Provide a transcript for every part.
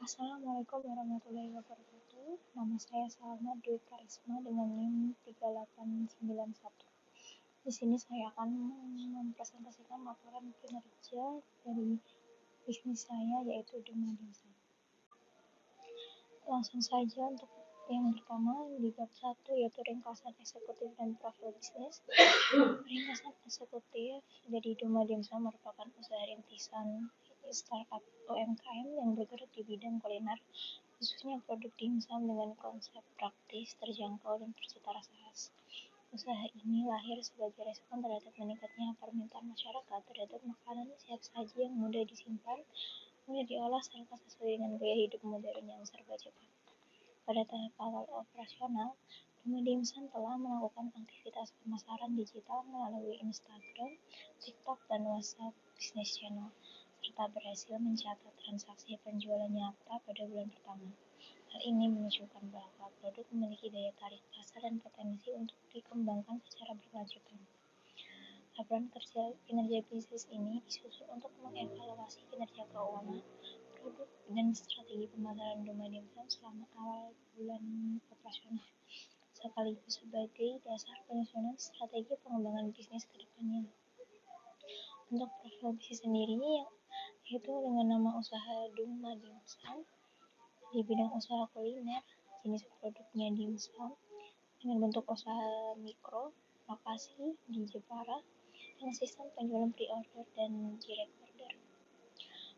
Assalamualaikum warahmatullahi wabarakatuh. Nama saya Salma Dwi Karisma dengan NIM 3891. Di sini saya akan mempresentasikan laporan kinerja dari bisnis saya yaitu Duma Dimsum. Langsung saja untuk yang pertama di bab 1 yaitu ringkasan eksekutif dan profil bisnis. Ringkasan eksekutif dari Duma Dimsum merupakan usaha rintisan startup UMKM yang bergerak di bidang kuliner, khususnya produk dimsum dengan konsep praktis, terjangkau, dan bercita rasa khas. Usaha ini lahir sebagai respon terhadap meningkatnya permintaan masyarakat terhadap makanan siap saji yang mudah disimpan, mudah diolah, serta sesuai dengan gaya hidup modern yang serba cepat. Pada tahap awal operasional, Duma Dimsum telah melakukan aktivitas pemasaran digital melalui Instagram, TikTok, dan WhatsApp Business Channel, serta berhasil mencatat transaksi penjualan nyata pada bulan pertama. Hal ini menunjukkan bahwa produk memiliki daya tarik pasar dan potensi untuk dikembangkan secara berkelanjutan. Laporan kinerja bisnis ini disusun untuk mengevaluasi kinerja keuangan, produk, dan strategi pemasaran Duma Dimsum selama awal bulan operasional, sekaligus sebagai dasar penyusunan strategi pengembangan bisnis ke depannya. Untuk profil bisnis sendiri, yaitu dengan nama usaha Duma Dimsum di bidang usaha kuliner, jenis produknya dimsum dengan bentuk usaha mikro, lokasi di Jepara, dengan sistem penjualan pre-order dan direct order.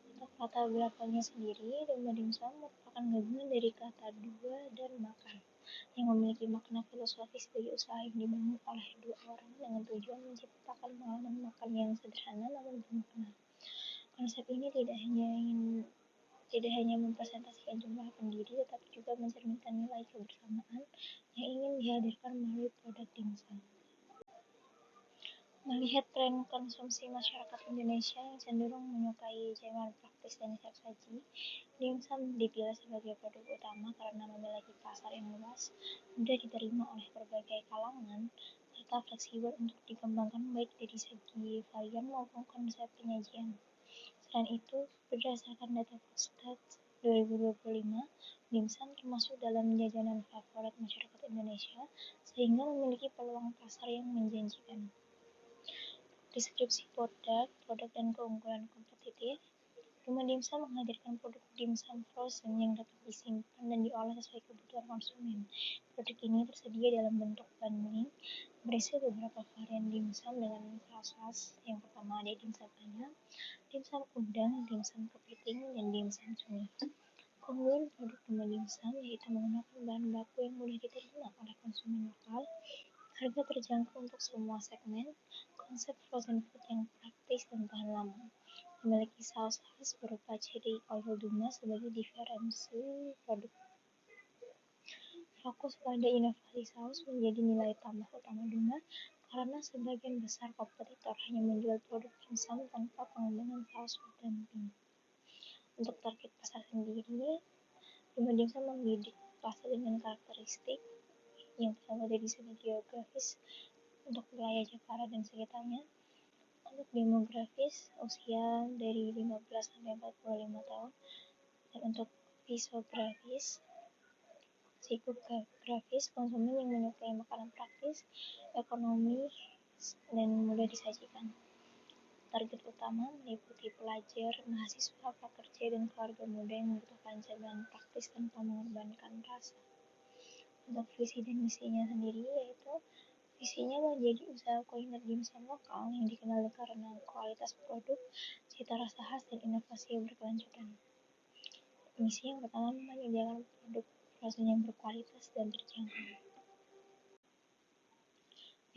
Untuk latar belakangnya sendiri, Duma Dimsum merupakan gabungan dari kata dua dan makan, yang memiliki makna filosofis sebagai usaha yang dibangun oleh dua orang dengan tujuan menciptakan pengalaman makan yang sederhana namun bermakna. Konsep ini tidak hanya mempresentasikan jumlah pendiri, tetapi juga mencerminkan nilai kebersamaan yang ingin dihadirkan melalui produk dimsum. Melihat tren konsumsi masyarakat Indonesia yang cenderung menyukai camilan praktis dan siap saji, dimsum dipilih sebagai produk utama karena memiliki pasar yang luas, mudah diterima oleh berbagai kalangan, serta fleksibel untuk dikembangkan baik dari segi varian maupun konsep penyajian. Selain itu, berdasarkan data Foodstats 2025, dimsum termasuk dalam jajanan favorit masyarakat Indonesia sehingga memiliki peluang pasar yang menjanjikan. Deskripsi produk dan keunggulan kompetitif. Duma Dimsum menghadirkan produk dimsum frozen yang dapat disimpan dan diolah sesuai kebutuhan konsumen. Produk ini tersedia dalam bentuk bundling, berisi beberapa varian dimsum dengan saus khas. Yang pertama ada dimsum ayam, dimsum udang, dimsum kepiting, dan dimsum cumi. Keunggulan produk Duma Dimsum yaitu menggunakan bahan baku yang mudah diterima oleh konsumen lokal, harga terjangkau untuk semua segmen, konsep frozen food yang praktis dan tahan lama, memiliki saus khas berupa cherry oil Duma sebagai diferensi produk. Fokus pada inovasi saus menjadi nilai tambah utama Duma karena sebagian besar kompetitor hanya menjual produk dimsum tanpa pengembangan saus pendamping. Untuk target pasar sendiri, Duma Dimsum membidik pasar dengan karakteristik yang pertama dari segi geografis untuk wilayah Jepara dan sekitarnya. Untuk demografis, usia dari 15 sampai 45 tahun. Dan untuk psikografis, konsumen yang menyukai makanan praktis, ekonomi, dan mudah disajikan. Target utama meliputi pelajar, mahasiswa, pekerja, dan keluarga muda yang membutuhkan camilan praktis tanpa mengorbankan rasa. Untuk visi dan misinya sendiri yaitu visinya menjadi usaha kuliner dimsum lokal yang dikenal karena kualitas produk, cita rasa khas, dan inovasi yang berkelanjutan. Misi yang pertama menyediakan produk frozen yang berkualitas dan terjangkau.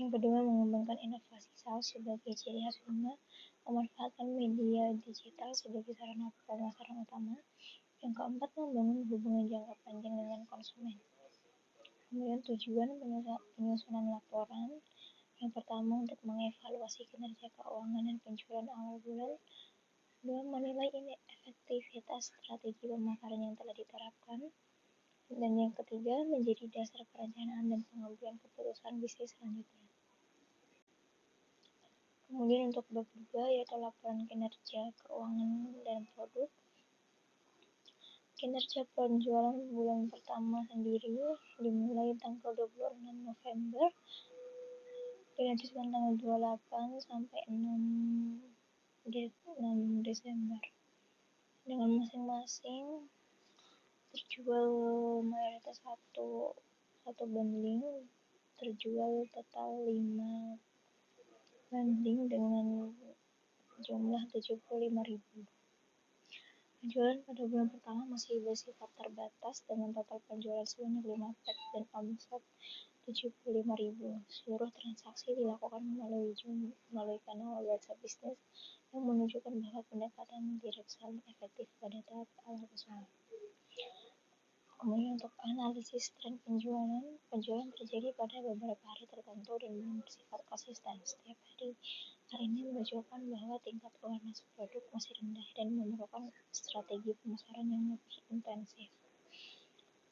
Yang kedua, mengembangkan inovasi saus sebagai ciri khas Duma, memanfaatkan media digital sebagai sarana pemasaran utama. Yang keempat, membangun hubungan jangka panjang dengan konsumen. Kemudian tujuan penyusunan laporan. Yang pertama, untuk mengevaluasi kinerja keuangan dan penjualan awal bulan. Dua, menilai efektivitas strategi pemasaran yang telah diterapkan. Dan yang ketiga, menjadi dasar perencanaan dan pengambilan keputusan bisnis selanjutnya. Kemudian untuk bab 2 yaitu laporan kinerja keuangan dan produk. Kinerja penjualan bulan pertama sendiri dimulai tanggal 26 November dilanjutkan tanggal 28 sampai 6 Desember dengan masing-masing terjual mayoritas satu bundling, terjual total 5 bundling dengan jumlah 75.000. Penjualan pada bulan pertama masih bersifat terbatas dengan total penjualan sebanyak 5 pack dan omset 75.000. Seluruh transaksi dilakukan melalui kanal WhatsApp bisnis yang menunjukkan bahwa pendekatan direct selling efektif pada tahap awal usaha. Kemudian untuk analisis tren penjualan terjadi pada beberapa hari tertentu dan belum bersifat konsisten setiap hari. Hal ini menunjukkan bahwa tingkat awareness produk masih rendah dan memerlukan strategi pemasaran yang lebih intensif.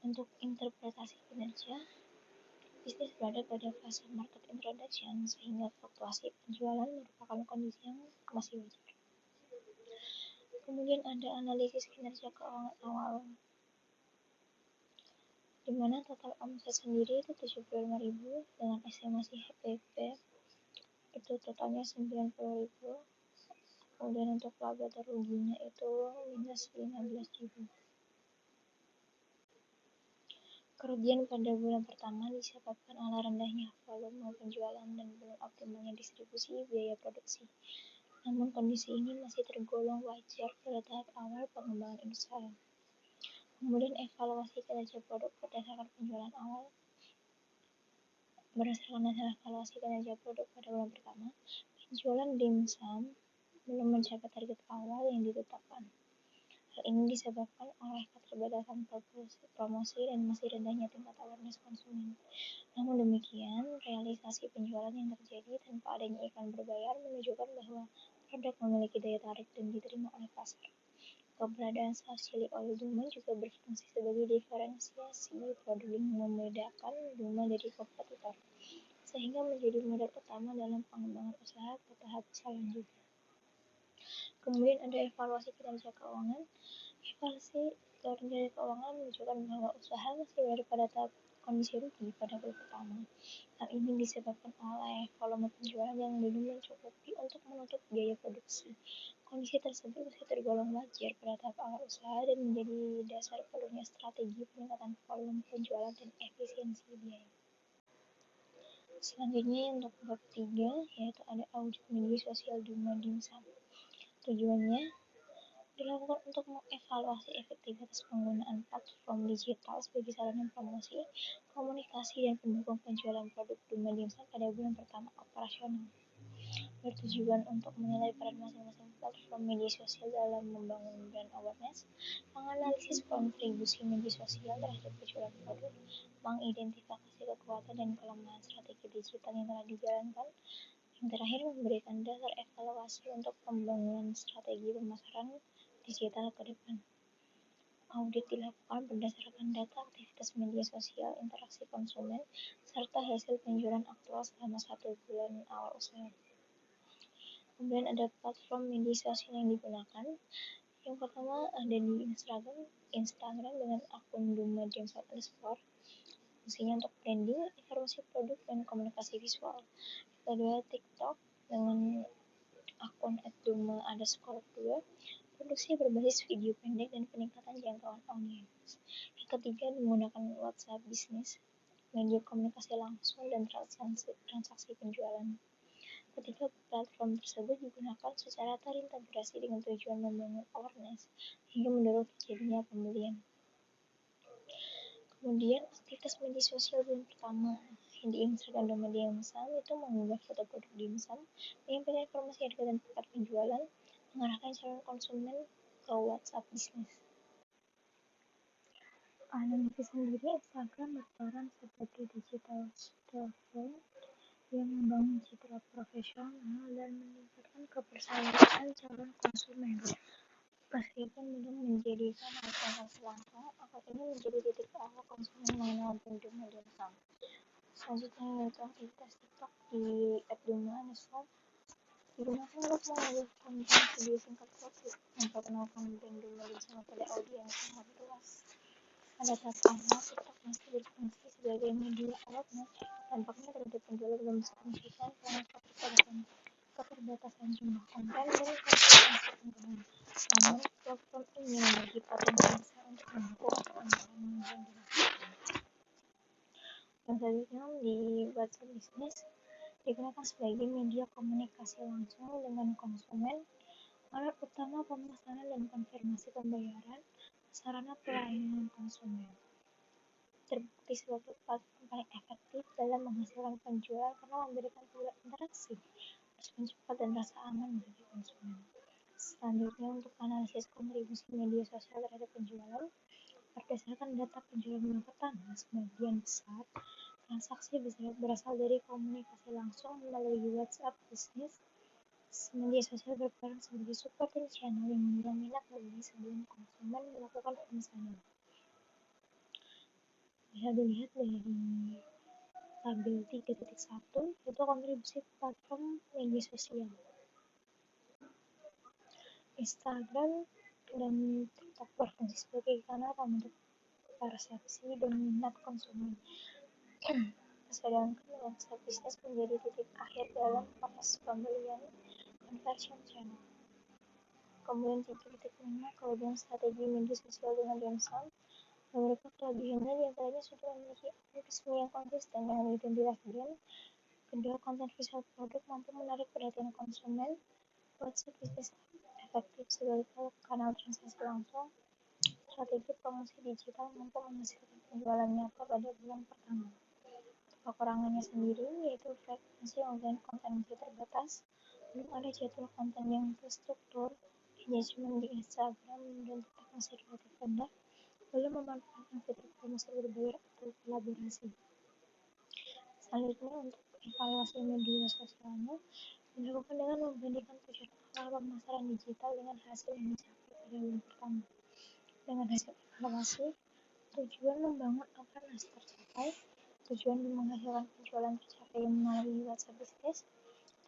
Untuk interpretasi kinerja, bisnis berada pada fase market introduction sehingga fluktuasi penjualan merupakan kondisi yang masih wajar. Kemudian ada analisis kinerja keuangan awal, di mana total omset sendiri itu 75.000 dengan estimasi HPP itu totalnya 90.000. Kemudian untuk laba atau ruginya itu minus 15.000. Kerugian pada bulan pertama disebabkan oleh rendahnya volume penjualan dan belum optimalnya distribusi biaya produksi. Namun kondisi ini masih tergolong wajar pada tahap awal pengembangan usaha. Kemudian evaluasi kinerja produk berdasarkan penjualan awal. Berdasarkan hasil evaluasi kinerja produk pada bulan pertama, penjualan dimsum belum mencapai target awal yang ditetapkan. Hal ini disebabkan oleh keterbatasan promosi dan masih rendahnya tingkat awareness konsumen. Namun demikian, realisasi penjualan yang terjadi tanpa adanya iklan berbayar menunjukkan bahwa produk memiliki daya tarik dan diterima oleh pasar. Keberadaan saus chili oil Duma juga berfungsi sebagai diferensiasi produk yang membedakan Duma dari kompetitor, sehingga menjadi modal utama dalam pengembangan usaha ke tahap selanjutnya. Kemudian ada evaluasi kinerja keuangan. Evaluasi kinerja keuangan menunjukkan bahwa usaha masih berada pada tahap kondisi rugi pada bulan pertama. Hal ini disebabkan oleh volume penjualan yang belum mencukupi untuk menutup biaya produksi. Kondisi tersebut masih tergolong wajar pada tahap awal usaha dan menjadi dasar perlunya strategi peningkatan volume penjualan dan efisiensi biaya. Selanjutnya untuk bab 3 yaitu ada audit media sosial Duma Dimsum. Tujuannya dilakukan untuk mengevaluasi efektivitas penggunaan platform digital sebagai sarana promosi, komunikasi, dan pendukung penjualan produk Duma Dimsum pada bulan pertama operasional. Bertujuan untuk menilai peran masing-masing platform media sosial dalam membangun brand awareness, menganalisis kontribusi media sosial terhadap penjualan produk, mengidentifikasi kekuatan dan kelemahan strategi digital yang telah dijalankan, yang terakhir memberikan dasar evaluasi untuk pembangunan strategi pemasaran digital ke depan. Audit dilakukan berdasarkan data aktivitas media sosial, interaksi konsumen, serta hasil penjualan aktual selama 1 bulan awal usaha. Kemudian ada platform media sosial yang digunakan. Yang pertama ada di Instagram dengan akun Duma Dimsum _ fungsinya untuk branding, informasi produk, dan komunikasi visual. Kedua, TikTok dengan akun @duma_2 produksi berbasis video pendek dan peningkatan jangkauan audiens. Yang ketiga, menggunakan WhatsApp bisnis, media komunikasi langsung dan transaksi penjualan. Ketiga, platform tersebut digunakan secara terintegrasi dengan tujuan membangun awareness hingga mendorong terjadinya pembelian. Kemudian aktivitas media sosial bulan pertama yang di Instagram Duma Dimsum itu mengunggah foto produk dimsum, menyampaikan informasi harga dan paket penjualan, mengarahkan calon konsumen ke WhatsApp bisnis. Analisis sendiri, Instagram berperan sebagai digital storefront yang membangun citra profesional dan meningkatkan kepercayaan calon konsumen. Meskipun belum menjadi kanal transaksi langsung, akun ini menjadi titik awal konsumen mengenal brand Duma Dimsum. Selanjutnya yaitu aktivitas TikTok di @duma_. Digunakan untuk mengunggah konten video singkat kreatif, memperkenalkan brand Duma Dimsum pada audiens yang luas. luas. Pada tahap awal, TikTok masih berfungsi sebagai media outlet. Dampaknya terhadap penjualan belum signifikan karena keterbatasan jumlah konten dan konsistensi penggunaan. Namun, platform ini memiliki potensi besar untuk mendukung pengembangan yang dilakukan. Yang selanjutnya di WhatsApp Business digunakan sebagai media komunikasi langsung dengan konsumen, alat utama pemesanan dan konfirmasi pembayaran, sarana pelayanan konsumen. Terbukti sebagai platform paling efektif dalam menghasilkan penjualan karena memberikan interaksi, respon cepat dan rasa aman bagi konsumen. Selanjutnya untuk analisis kontribusi media sosial terhadap penjualan, berdasarkan data penjualan bulan pertama, sebagian besar transaksi berasal dari komunikasi langsung melalui WhatsApp Business. Media sosial berperan sebagai supporting channel yang mendorong minat membeli sebelum konsumen melakukan pemesanan. Bisa dilihat dari tabel 3.1 yaitu kontribusi platform media sosial. Instagram dan TikTok berfungsi sebagai kanal untuk persepsi dan minat konsumen. Sedangkan WhatsApp Business menjadi titik akhir dalam proses pembelian conversion channel. Kemudian 3.5 kelebihan strategi media sosial dengan Dimsum. Beberapa kelebihannya diantaranya sudah memiliki algoritma yang konsisten dengan identitas brand. Kedua, konten visual produk mampu menarik perhatian konsumen. WhatsApp Business efektif sebagai kanal transaksi langsung. Strategi promosi digital mampu menghasilkan penjualan nyata pada bulan pertama. Kekurangannya sendiri yaitu frekuensi unggahan konten masih terbatas, belum ada jadwal konten yang terstruktur, engagement di Instagram dan TikTok masih relatif rendah, belum memanfaatkan fitur promosi berbayar atau kolaborasi. Selanjutnya untuk evaluasi media sosialnya dilakukan dengan membandingkan tujuan awal pemasaran digital dengan hasil yang dicapai pada bulan pertama. Dengan hasil evaluasi, tujuan membangun awareness tercapai, tujuan menghasilkan penjualan tercapai melalui WhatsApp Business,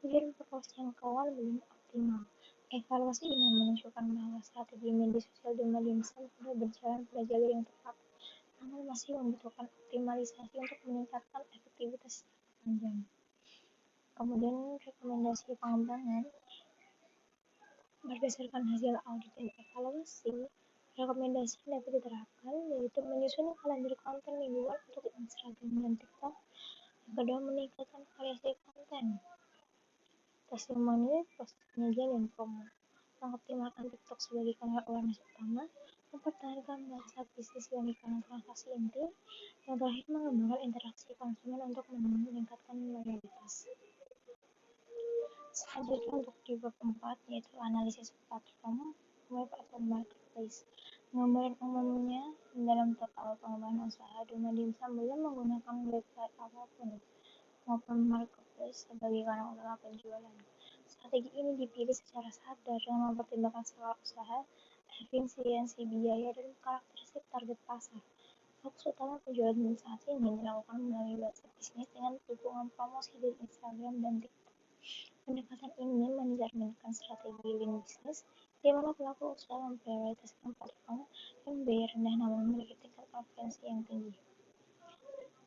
tujuan promosi jangkauan belum optimal. Evaluasi ini menunjukkan bahwa strategi media sosial Dimsum sudah berjalan pada jalur yang tepat, namun masih membutuhkan optimalisasi untuk meningkatkan efektivitas jangka panjang. Kemudian rekomendasi pengembangan berdasarkan hasil audit dan evaluasi, rekomendasi yang dapat diterapkan yaitu menyusun kalender konten mingguan untuk Instagram dan TikTok. Yang kedua, meningkatkan variasi konten, testimoni, proses penyajian dan promo. Mengoptimalkan TikTok sebagai kanal awareness utama, mempertahankan WhatsApp Business sebagai kanal transaksi inti. Yang terakhir, mengembangkan interaksi konsumen untuk meningkatkan loyalitas. Selanjutnya untuk di bab 4 yaitu analisis platform web atau marketplace. Gambaran umumnya dalam total pengembangan usaha Dimsum belum menggunakan website apapun maupun marketplace sebagai kanal utama penjualan. Strategi ini dipilih secara sadar dengan mempertimbangkan skala usaha, efisiensi biaya, dan karakteristik target pasar. Fokus utama penjualan saat ini dilakukan melalui WhatsApp Business dengan dukungan promosi dari Instagram dan TikTok. Pendekatan ini mencerminkan strategi lean business, di mana pelaku usaha memprioritaskan platform yang biaya rendah namun memiliki tingkat konversi yang tinggi.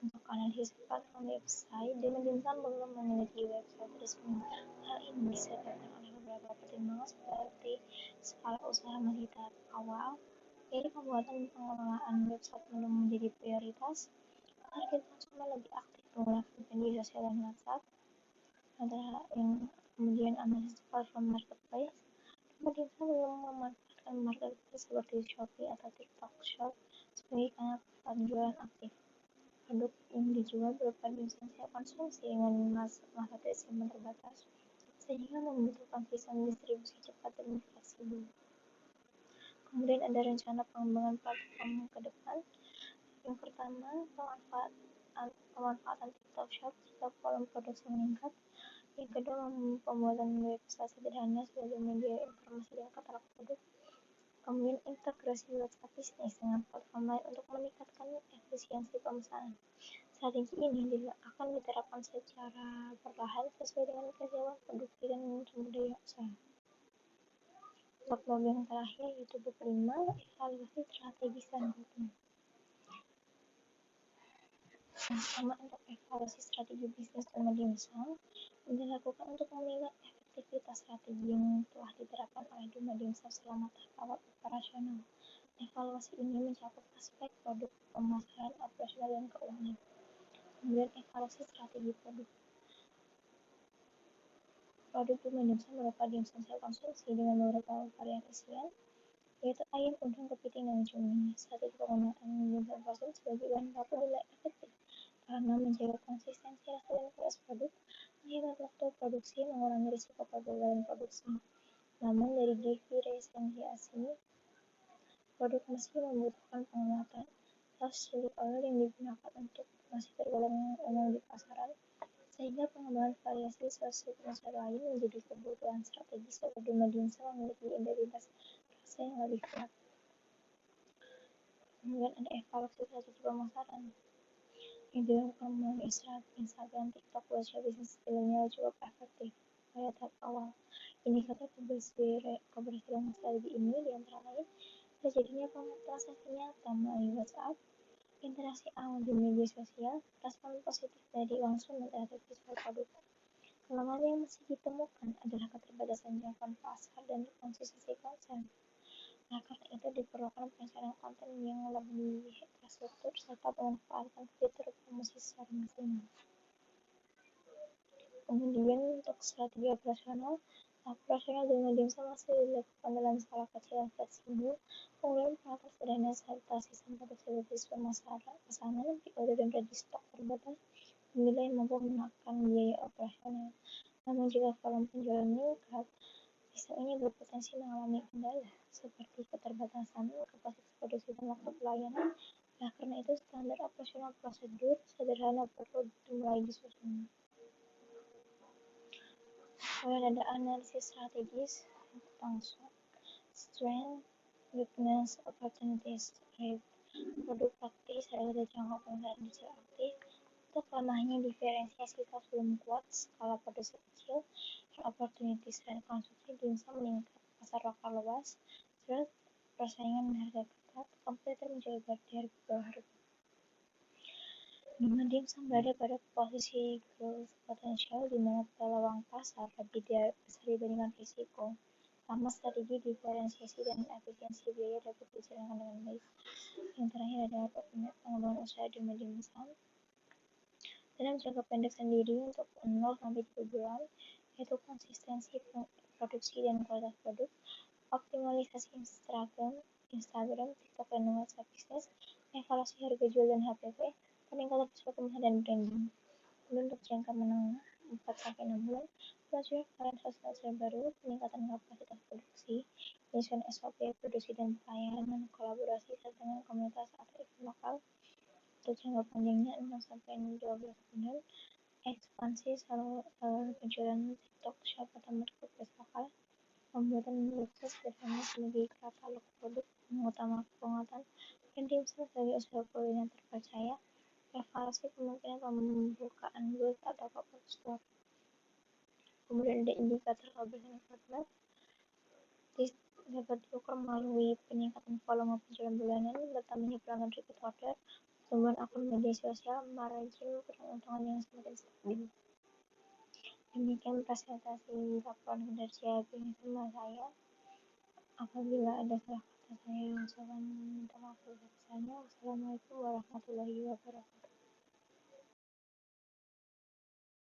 Untuk analisis platform website, Dimsum belum memiliki website resmi. Hal ini disebabkan oleh beberapa pertimbangan seperti skala usaha masih tahap awal, jadi pembuatan pengelolaan website belum menjadi prioritas. Target konsumen lebih aktif menggunakan media sosial dan WhatsApp. Antara yang kemudian analisis platform marketplace, Dimsum belum memanfaatkan marketplace seperti Shopee atau TikTok Shop sebagai kanal penjualan aktif. Produk yang dijual berupa lisensi konsumsi dengan masa simpan terbatas, sehingga membutuhkan sistem distribusi cepat dan fleksibel. Kemudian ada rencana pengembangan platform ke depan. Yang pertama, pemanfaatan TikTok Shop jika volume produksi meningkat. Yang kedua, pembuatan website sederhana sebagai media informasi dan katalog produk. Kemudian integrasi WhatsApp Business dengan platform lain untuk meningkatkan efisiensi pemesanan. Strategi ini akan diterapkan secara perlahan sesuai dengan kesiapan produksi dan sumber daya usaha. Bab yang terakhir yaitu bab 5, evaluasi strategis dan rutin. Yang pertama, untuk evaluasi strategi bisnis Duma Dimsum dilakukan untuk menilai efektivitas strategi yang telah diterapkan oleh Duma Dimsum selama tahap awal operasional. Evaluasi ini mencakup aspek produk, pemasaran, operasional, dan keuangan. Kemudian evaluasi strategi produk. Produk Duma Dimsum berupa dimsum siap konsumsi dengan beberapa varian isian, yaitu ayam, udang, kepiting, dan cumi. Strategi penggunaan dimsum konsumsi sebagai bahan baku dinilai efektif karena menjaga konsistensi rasa dan kualitas produk, menghemat waktu produksi, mengurangi risiko kegagalan produksi. Namun dari diferensiasi produk masih membutuhkan penguatan. Saus chili oil yang digunakan untuk masih tergolong umum di pasaran, sehingga pengembangan variasi saus signature lain menjadi kebutuhan strategis agar Duma Dimsum memiliki identitas rasa yang lebih kuat. Kemudian ada evaluasi strategi pemasaran yang dilakukan melalui Instagram, TikTok, website bisnis milenial cukup efektif pada tahap awal. Indikator keberhasilan strategi ini diantara lain terjadinya transaksi nyata melalui WhatsApp, interaksi awal di media sosial, respon positif dari konsumen terhadap visual produk. Kelemahan yang masih ditemukan adalah keterbatasan jangkauan pasar dan konsistensi konsep. Nah, karena itu diperlukan perencanaan konten yang lebih terstruktur serta memanfaatkan fitur promosi secara maksimal. Kemudian untuk strategi operasional Duma Dimsum masih dilakukan dalam skala kecil dan fleksibel. Kemudian peralatan sederhana serta sistem produksi logistis pesanan, pre-order, dan ready stock terbatas dinilai mampu menekan biaya operasional. Namun jika volume penjualan meningkat, sistem ini berpotensi mengalami kendala seperti keterbatasan kapasitas produksi dan waktu pelayanan. Nah, karena itu standar operasional prosedur sederhana perlu dimulai disusun. Kemudian ada analisis strategis tentang SWOT, strength, weakness, opportunities, rate, produk praktis, harga jangka pemasaran digital aktif. Untuk kelemahannya diferensiasi cost belum kuat, skala produksi kecil, opportunities dan konsumsi dimsum meningkat, pasar lokal luas, strength, persaingan dan harga ketat, kompetitor mencoba berharga di bawah harga. Duma Dimsum berada pada posisi growth potential di mana peluang pasar lebih besar dibandingkan risiko. Sama strategi diferensiasi dan efisiensi biaya dapat dijalankan dengan baik. Yang terakhir adalah pengembangan usaha Duma Dimsum dalam jangka pendek sendiri untuk 0-3 bulan, yaitu konsistensi produksi dan kualitas produk, optimalisasi Instagram, TikTok, dan WhatsApp bisnis, evaluasi harga jual dan HPP, peningkatan visual pemasaran dan branding. Kemudian untuk jangka menengah 4-6 bulan, pelajaran varian sosial baru, peningkatan kapasitas produksi, penyusunan SOP produksi dan pelayanan, kolaborasi dengan komunitas atau event lokal. Untuk jangka panjangnya 6-12 bulan, ekspansi saluran penjualan TikTok, Shop, atau marketplace lokal, pembuatan website sederhana sebagai katalog produk, mengutamakan penguatan branding sebagai usaha kuliner terpercaya, evaluasi kemungkinan pembukaan booth atau pop-up store. Kemudian ada indikator keberhasilan roadmap dapat diukur melalui peningkatan volume penjualan bulanan, bertambahnya pelanggan repeat order, pertumbuhan akun media sosial, margin keuntungan yang semakin stabil. Demikian presentasi laporan kinerja bisnis saya. Apabila ada salah kata saya ucapkan minta maaf sebesar-besarnya. Wassalamualaikum warahmatullahi wabarakatuh.